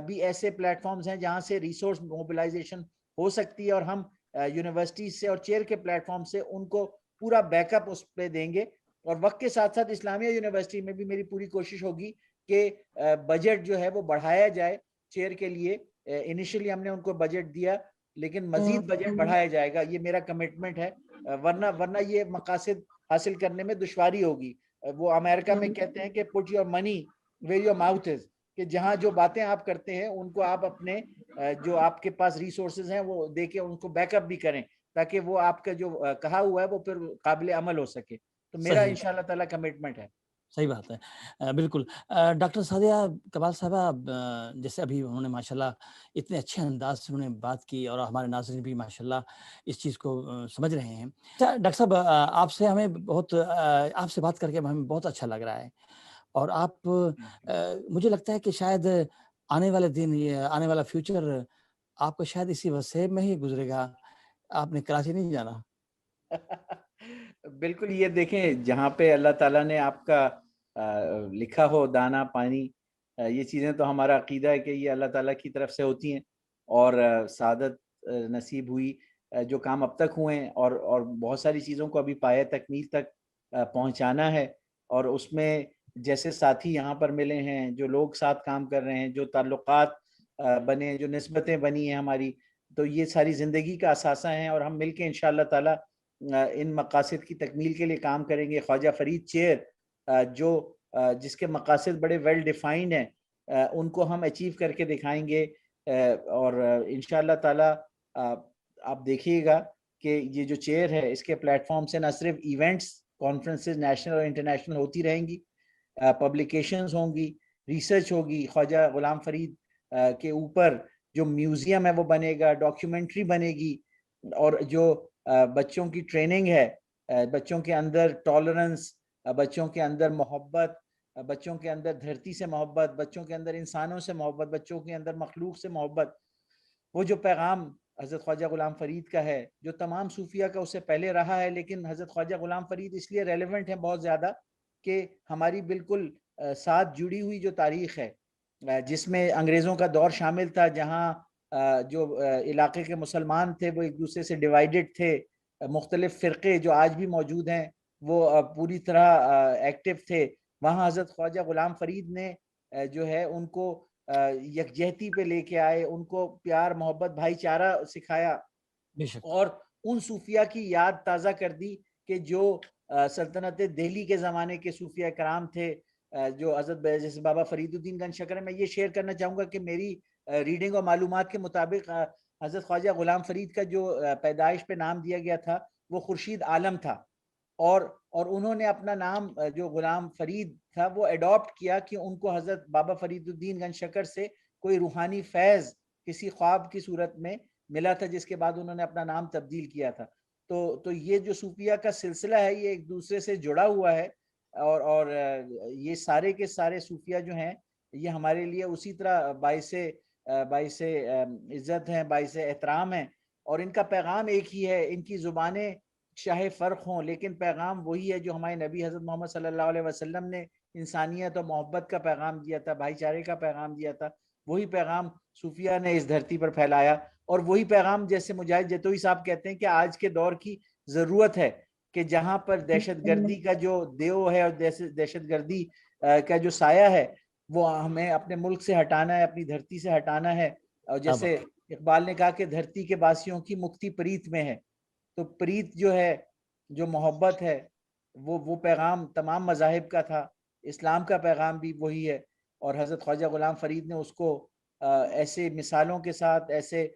بھی ایسے پلیٹ فارمز ہیں جہاں سے ریسورس موبلائزیشن ہو سکتی ہے, اور ہم یونیورسٹی سے اور چیئر کے پلیٹ فارم سے ان کو پورا بیک اپ اس پہ دیں گے. اور وقت کے ساتھ ساتھ اسلامیہ یونیورسٹی میں بھی میری پوری کوشش ہوگی کہ بجٹ جو ہے وہ بڑھایا جائے چیئر کے لیے. انیشلی ہم نے ان کو بجٹ دیا, لیکن مزید بجٹ بڑھایا جائے گا, یہ میرا کمٹمنٹ ہے, ورنہ یہ مقاصد حاصل کرنے میں دشواری ہوگی. وہ امریکہ میں کہتے ہیں کہ put your money where your mouth is, کہ جہاں جو باتیں آپ کرتے ہیں ان کو آپ اپنے جو آپ کے پاس ریسورسز ہیں وہ دے کے ان کو بیک اپ بھی کریں, تاکہ وہ آپ کا جو کہا ہوا ہے وہ پھر قابل عمل ہو سکے. تو میرا انشاءاللہ تعالی کمٹمنٹ ہے. صحیح بات ہے, بالکل. ڈاکٹر سعدیہ کمال صاحبہ, جیسے ابھی انہوں نے ماشاءاللہ اتنے اچھے انداز سے انہوں نے بات کی, اور ہمارے ناظرین بھی ماشاءاللہ اس چیز کو سمجھ رہے ہیں. ڈاکٹر صاحب, آپ سے بات کر کے ہمیں بہت اچھا لگ رہا ہے, اور آپ مجھے لگتا ہے کہ شاید آنے والے دن, آنے والا فیوچر آپ کو شاید اسی وسیب میں ہی گزرے گا, آپ نے کراچی نہیں جانا. بالکل یہ دیکھیں جہاں پہ اللہ تعالیٰ نے آپ کا لکھا ہو دانا پانی، یہ چیزیں تو ہمارا عقیدہ ہے کہ یہ اللہ تعالیٰ کی طرف سے ہوتی ہیں، اور سعادت نصیب ہوئی جو کام اب تک ہوئے ہیں، اور بہت ساری چیزوں کو ابھی پایہ تکمیل تک پہنچانا ہے، اور اس میں جیسے ساتھی یہاں پر ملے ہیں، جو لوگ ساتھ کام کر رہے ہیں، جو تعلقات بنے، جو نسبتیں بنی ہیں ہماری، تو یہ ساری زندگی کا اثاثہ ہیں، اور ہم مل کے انشاءاللہ تعالیٰ ان مقاصد کی تکمیل کے لیے کام کریں گے۔ خواجہ فرید چیئر جو جس کے مقاصد بڑے ویل ڈیفائنڈ ہیں، ان کو ہم اچیو کر کے دکھائیں گے، اور انشاءاللہ تعالیٰ آپ دیکھیے گا کہ یہ جو چیئر ہے اس کے پلیٹ فارم سے نہ صرف ایونٹس، کانفرنسز نیشنل اور انٹرنیشنل ہوتی رہیں گی، پبلیکیشنز ہوں گی، ریسرچ ہوگی، خواجہ غلام فرید کے اوپر جو میوزیم ہے وہ بنے گا، ڈاکیومنٹری بنے گی، اور جو بچوں کی ٹریننگ ہے، بچوں کے اندر ٹالرنس، بچوں کے اندر محبت، بچوں کے اندر دھرتی سے محبت، بچوں کے اندر انسانوں سے محبت، بچوں کے اندر مخلوق سے محبت، وہ جو پیغام حضرت خواجہ غلام فرید کا ہے، جو تمام صوفیہ کا اس سے پہلے رہا ہے، لیکن حضرت خواجہ غلام فرید اس لیے ریلیونٹ ہے بہت زیادہ کہ ہماری بالکل ساتھ جڑی ہوئی جو تاریخ ہے، جس میں انگریزوں کا دور شامل تھا، جہاں جو علاقے کے مسلمان تھے وہ ایک دوسرے سے ڈیوائیڈڈ تھے، مختلف فرقے جو آج بھی موجود ہیں وہ پوری طرح ایکٹیو تھے، وہاں حضرت خواجہ غلام فرید نے جو ہے ان کو یکجہتی پہ لے کے آئے، ان کو پیار محبت بھائی چارہ سکھایا، بے شک اور ان صوفیہ کی یاد تازہ کر دی کہ جو سلطنت دہلی کے زمانے کے صوفیہ کرام تھے، جو حضرت جیسے بابا فرید الدین گنج شکر ہے۔ میں یہ شیئر کرنا چاہوں گا کہ میری ریڈنگ اور معلومات کے مطابق حضرت خواجہ غلام فرید کا جو پیدائش پہ نام دیا گیا تھا وہ خورشید عالم تھا، اور انہوں نے اپنا نام جو غلام فرید تھا وہ ایڈاپٹ کیا کہ ان کو حضرت بابا فرید الدین گنج شکر سے کوئی روحانی فیض کسی خواب کی صورت میں ملا تھا، جس کے بعد انہوں نے اپنا نام تبدیل کیا تھا۔ تو یہ جو صوفیہ کا سلسلہ ہے یہ ایک دوسرے سے جڑا ہوا ہے، اور یہ سارے کے سارے صوفیہ جو ہیں یہ ہمارے لیے اسی طرح باعث عزت ہیں، باعث احترام ہیں، اور ان کا پیغام ایک ہی ہے، ان کی زبانیں چاہے فرق ہوں لیکن پیغام وہی ہے جو ہمارے نبی حضرت محمد صلی اللہ علیہ وسلم نے انسانیت اور محبت کا پیغام دیا تھا، بھائی چارے کا پیغام دیا تھا، وہی پیغام صوفیہ نے اس دھرتی پر پھیلایا، اور وہی پیغام جیسے مجاہد جتوئی صاحب کہتے ہیں کہ آج کے دور کی ضرورت ہے کہ جہاں پر دہشت گردی کا جو دیو ہے اور دہشت گردی کا جو سایہ ہے وہ ہمیں اپنے ملک سے ہٹانا ہے، اپنی دھرتی سے ہٹانا ہے، اور جیسے اقبال نے کہا کہ دھرتی کے باسیوں کی مکتی پریت میں ہے، تو پریت جو ہے، جو محبت ہے، وہ پیغام تمام مذاہب کا تھا، اسلام کا پیغام بھی وہی ہے، اور حضرت خواجہ غلام فرید نے اس کو ایسے مثالوں کے ساتھ، ایسے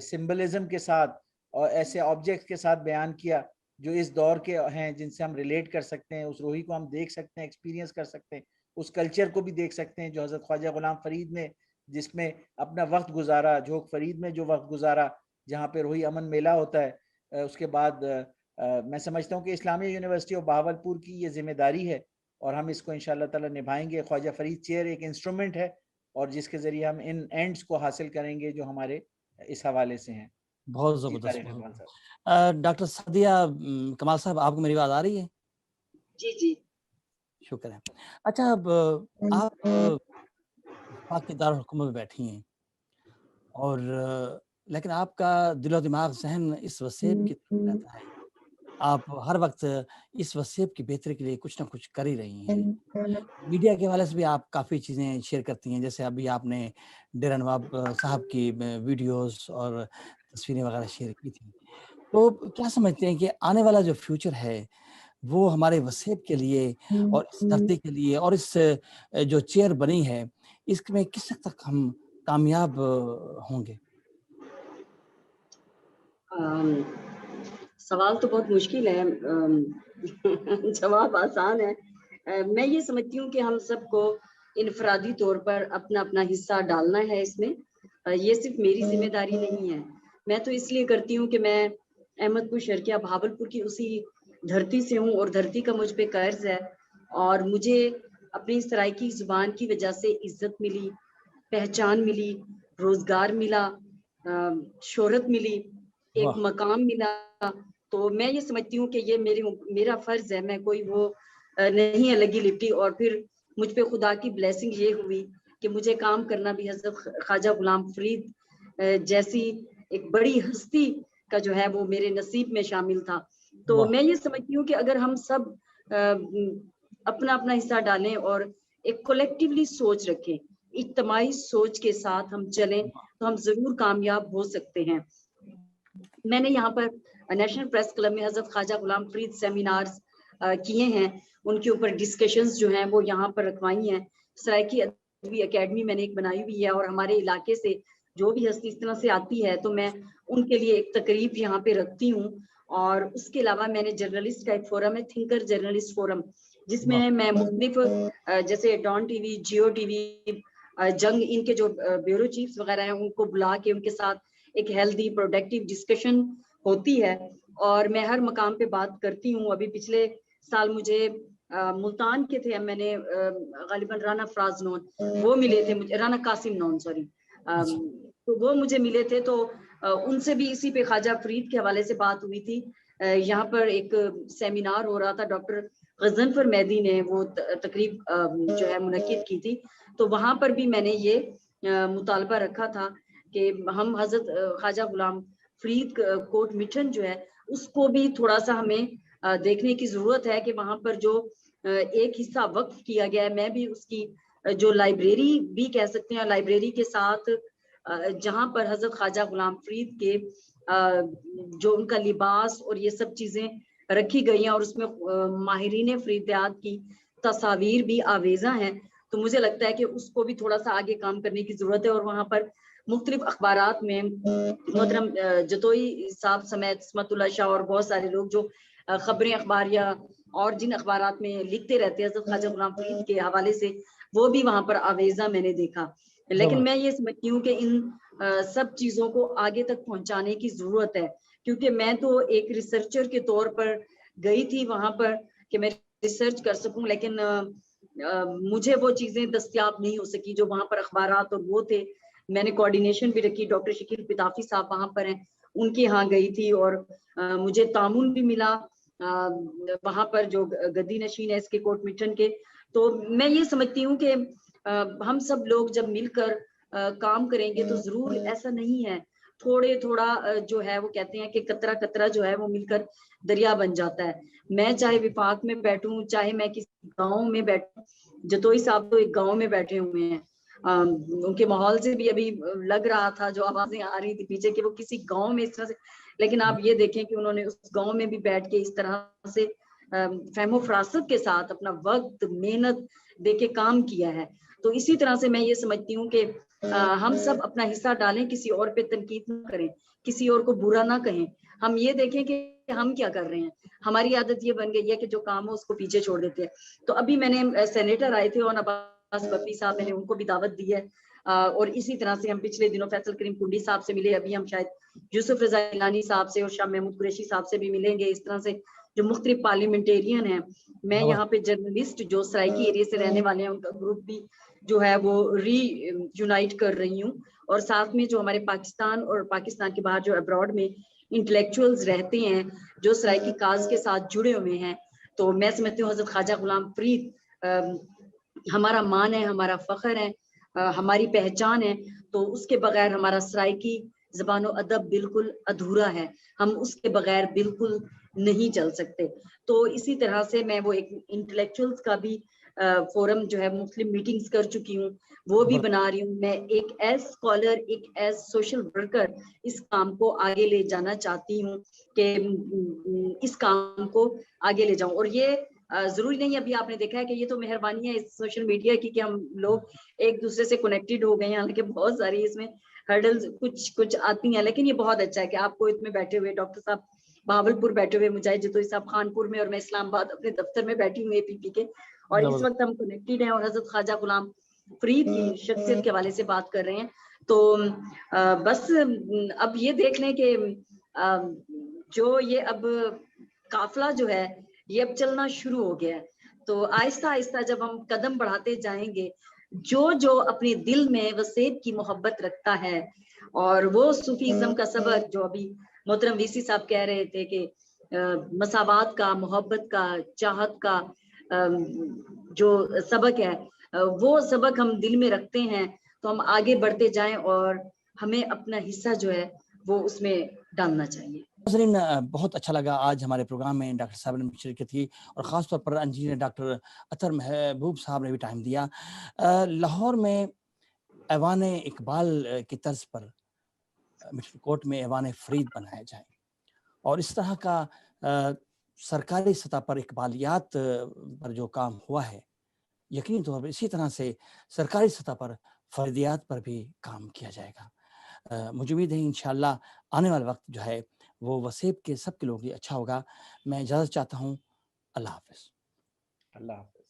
سمبلزم کے ساتھ اور ایسے آبجیکٹس کے ساتھ بیان کیا جو اس دور کے ہیں، جن سے ہم ریلیٹ کر سکتے ہیں، اس روحی کو ہم دیکھ سکتے ہیں، ایکسپیرینس کر سکتے ہیں، اس کلچر کو بھی دیکھ سکتے ہیں جو حضرت خواجہ غلام فرید نے جس میں اپنا وقت گزارا، جھوک فرید میں جو وقت گزارا، جہاں پہ روحی امن میلہ ہوتا ہے۔ اس کے بعد میں سمجھتا ہوں کہ اسلامیہ یونیورسٹی آف بہاولپور کی یہ ذمہ داری ہے، اور ہم اس کو انشاءاللہ تعالی نبھائیں گے۔ خواجہ فرید چیئر ایک انسٹرومنٹ ہے، اور جس کے ذریعے ہم ان اینڈز کو حاصل کریں گے جو ہمارے اس حوالے سے ہیں۔ بہت جی زبردست، طارق اقبال صاحب۔ ڈاکٹر سعدیہ کمال صاحب، آپ کو میری بات آ رہی ہے؟ جی جی شکر ہے۔ اچھا، اب آپ پاک کے دارالحکومت میں بیٹھی ہیں، اور لیکن آپ کا دل و دماغ ذہن اس وسیب کی طرف رہتا ہے، آپ ہر وقت اس وسیب کی بہتری کے لیے کچھ نہ کچھ کر ہی رہی ہیں۔ میڈیا کے حوالے سے بھی آپ کافی چیزیں شیئر کرتی ہیں، جیسے ابھی آپ نے ڈیرہ نواب صاحب کی ویڈیوز اور تصویریں وغیرہ شیئر کی تھیں، تو کیا سمجھتے ہیں کہ آنے والا جو فیوچر ہے وہ ہمارے وسیب کے لیے اور اس دھرتی کے لیے اور اس جو چیئر بنی ہے اس میں کس حد تک ہم کامیاب ہوں گے؟ سوال تو بہت مشکل ہے، جواب آسان ہے۔ میں یہ سمجھتی ہوں کہ ہم سب کو انفرادی طور پر اپنا اپنا حصہ ڈالنا ہے اس میں، یہ صرف میری ذمہ داری نہیں ہے۔ میں تو اس لیے کرتی ہوں کہ میں احمد پور شرقیہ بہاولپور کی اسی دھرتی سے ہوں، اور دھرتی کا مجھ پہ قرض ہے، اور مجھے اپنی سرائیکی زبان کی وجہ سے عزت ملی، پہچان ملی، روزگار ملا، شہرت ملی، ایک مقام ملا۔ تو میں یہ سمجھتی ہوں کہ یہ میرا فرض ہے، میں کوئی وہ نہیں ہے لگی لپٹی، اور پھر مجھ پہ خدا کی بلیسنگ یہ ہوئی کہ مجھے کام کرنا بھی حضرت خواجہ غلام فرید جیسی ایک بڑی ہستی کا جو ہے وہ میرے نصیب میں شامل تھا. تو میں یہ سمجھتی ہوں کہ اگر ہم سب اپنا اپنا حصہ ڈالیں اور ایک کولیکٹیولی سوچ رکھیں، اجتماعی سوچ کے ساتھ ہم چلیں تو ہم ضرور کامیاب ہو سکتے ہیں. میں نے یہاں پر نیشنل پریس کلب میں حضرت خواجہ غلام فرید سیمینارز کیے ہیں، ان کے اوپر ڈسکشنز جو ہیں وہ یہاں پر رکھوائی ہیں. سرائکی ادبی اکیڈمی میں نے ایک بنائی ہوئی ہے، اور ہمارے علاقے سے جو بھی ہستی اس طرح سے آتی ہے تو میں ان کے لیے ایک تقریب یہاں پہ رکھتی ہوں. اور اس کے علاوہ میں نے جرنلسٹ کا ایک فورم ہے، تھنکر جرنلسٹ فورم، جس میں میں مختلف جیسے Dawn TV, Geo TV, Jang, ان کے جو بیورو چیفز وغیرہ ہیں ان کو بلا کے ان کے ساتھ ایک ہیلدی پروڈکٹیو ڈسکشن ہوتی ہے، اور میں ہر مقام پہ بات کرتی ہوں. ابھی پچھلے سال مجھے ملتان کے تھے، میں نے غالباً رانا فراز نون وہ ملے تھے مجھے، رانا قاسم نون سوری، تو وہ مجھے ملے تھے. تو ان سے بھی اسی پہ خواجہ فرید کے حوالے سے بات ہوئی تھی. یہاں پر ایک سیمینار ہو رہا تھا، ڈاکٹر غضنفر مہدی نے وہ تقریب جو ہے منعقد کی تھی. تو وہاں پر بھی میں نے یہ مطالبہ رکھا تھا کہ ہم حضرت خواجہ غلام فرید کوٹ مٹھن جو ہے اس کو بھی تھوڑا سا ہمیں دیکھنے کی ضرورت ہے کہ وہاں پر جو ایک حصہ وقف کیا گیا ہے، میں بھی اس کی جو لائبریری بھی کہہ سکتے ہیں، لائبریری کے ساتھ جہاں پر حضرت خواجہ غلام فرید کے جو ان کا لباس اور یہ سب چیزیں رکھی گئی ہیں، اور اس میں ماہرین فریدیات کی تصاویر بھی آویزاں ہیں، تو مجھے لگتا ہے کہ اس کو بھی تھوڑا سا آگے کام کرنے کی ضرورت ہے. اور وہاں پر مختلف اخبارات میں محترم جتوئی صاحب سمیت اسمت اللہ شاہ اور بہت سارے لوگ جو خبریں اخبار یا اور جن اخبارات میں لکھتے رہتے ہیں حضرت خواجہ غلام فرید کے حوالے سے، وہ بھی وہاں پر آویزاں میں نے دیکھا. لیکن میں یہ سمجھتی ہوں کہ ان سب چیزوں کو آگے تک پہنچانے کی ضرورت ہے، کیونکہ میں تو ایک ریسرچر کے طور پر گئی تھی وہاں پر کہ میں ریسرچ کر سکوں، لیکن مجھے وہ چیزیں دستیاب نہیں ہو سکی جو وہاں پر اخبارات اور وہ تھے. میں نے کوارڈینیشن بھی رکھی، ڈاکٹر شکیل پتافی صاحب وہاں پر ہیں، ان کے ہاں گئی تھی، اور مجھے تعاون بھی ملا وہاں پر جو گدی نشین ہے اس کے کوٹ مٹھن کے. تو میں یہ سمجھتی ہوں کہ ہم سب لوگ جب مل کر کام کریں گے تو ضرور ایسا نہیں ہے، تھوڑا جو ہے وہ کہتے ہیں کہ قطرہ قطرہ جو ہے وہ مل کر دریا بن جاتا ہے. میں چاہے وفاق میں بیٹھوں، چاہے میں کسی گاؤں میں بیٹھوں، جتوئی صاحب تو ایک گاؤں میں بیٹھے ہوئے ہیں، ان کے ماحول سے بھی ابھی لگ رہا تھا جو آوازیں آ رہی تھی پیچھے کہ وہ کسی گاؤں میں اس طرح سے، لیکن آپ یہ دیکھیں کہ انہوں نے اس گاؤں میں بھی بیٹھ کے اس طرح سے فہم و فراست کے ساتھ اپنا وقت محنت دے کے کام کیا ہے. تو اسی طرح سے میں یہ سمجھتی ہوں کہ ہم سب اپنا حصہ ڈالیں، کسی اور پہ تنقید نہ کریں، کسی اور کو برا نہ کہیں، ہم یہ دیکھیں کہ ہم کیا کر رہے ہیں. ہماری عادت یہ بن گئی ہے کہ جو کام ہو اس کو پیچھے چھوڑ دیتے ہیں. تو ابھی میں نے سینیٹر آئے تھے اور عباس بپی صاحب، میں نے ان کو بھی دعوت دی ہے، اور اسی طرح سے ہم پچھلے دنوں فیصل کریم کنڈی صاحب سے ملے، ابھی ہم شاید یوسف رضا گیلانی صاحب سے اور شاہ محمود قریشی صاحب سے بھی ملیں گے. اس طرح سے جو مختلف پارلیمنٹیرین ہیں، میں یہاں پہ جرنلسٹ جو سرائکی ایریا سے رہنے والے ہیں ان کا گروپ بھی جو ہے وہ ری یونائٹ کر رہی ہوں، اور ساتھ میں جو ہمارے پاکستان اور پاکستان کے باہر جو ابراڈ میں انٹلیکچوئلز رہتے ہیں جو سرائکی کاز کے ساتھ جڑے ہوئے ہیں، تو میں سمجھتی ہوں حضرت خواجہ غلام فرید ہمارا مان ہے، ہمارا فخر ہے، ہماری پہچان ہے. تو اس کے بغیر ہمارا سرائکی زبان و ادب بالکل ادھورا ہے، ہم اس کے بغیر بالکل نہیں چل سکتے. تو اسی طرح سے میں وہ ایک انٹلیکچوئلز کا بھی فورم جو ہے مختلف میٹنگز کر چکی ہوں، وہ بھی بنا رہی ہوں. میں ایک ایز اسکالر، ایک ایز سوشل ورکر اس کام کو آگے لے جانا چاہتی ہوں کہ اس کام کو آگے لے جاؤں. اور یہ ضروری نہیں، ابھی آپ نے دیکھا ہے کہ یہ تو مہربانی ہے اس سوشل میڈیا کی کہ ہم لوگ ایک دوسرے سے کنیکٹڈ ہو گئے ہیں، حالانکہ بہت ساری اس میں ہرڈلز کچھ آتی ہیں، لیکن یہ بہت اچھا ہے کہ آپ کو اس میں بیٹھے ہوئے ڈاکٹر صاحب بہاولپور بیٹھے ہوئے، مجاہد جتوئی صاحب خانپور میں، اور میں اسلام آباد اپنے دفتر میں بیٹھی ہوں APP کے، اور اس وقت ہم کنیکٹڈ ہیں اور حضرت خواجہ غلام فرید کی شخصیت کے حوالے سے بات کر رہے ہیں. تو بس اب یہ دیکھ لیں کہ جو یہ اب قافلہ جو ہے یہ اب چلنا شروع ہو گیا ہے، تو آہستہ آہستہ جب ہم قدم بڑھاتے جائیں گے، جو اپنے دل میں وسیب کی محبت رکھتا ہے، اور وہ صوفیزم کا سبق جو ابھی محترم VC صاحب کہہ رہے تھے کہ مساوات کا، محبت کا، چاہت کا جو سبق ہے وہ سبق ہم دل میں رکھتے ہیں تو ہم آگے بڑھتے جائیں اور ہمیں اپنا حصہ جو ہے وہ اس میں ڈالنا چاہیے. ناظرین بہت اچھا لگا آج ہمارے پروگرام میں ڈاکٹر صاحب نے شرکت کی اور خاص طور پر انجینئر ڈاکٹر اطہر محبوب صاحب نے بھی ٹائم دیا. لاہور میں ایوان اقبال کی طرز پر مٹل کوٹ میں ایوان فرید بنایا جائے اور اس طرح کا سرکاری سطح پر اقبالیات پر جو کام ہوا ہے یقینی طور پر اسی طرح سے سرکاری سطح پر فریدیات پر بھی کام کیا جائے گا. مجھے امید ہے انشاءاللہ آنے والا وقت جو ہے وہ وسیب کے سب کے لوگوں کے لیے اچھا ہوگا. میں اجازت چاہتا ہوں. اللہ حافظ. اللہ حافظ.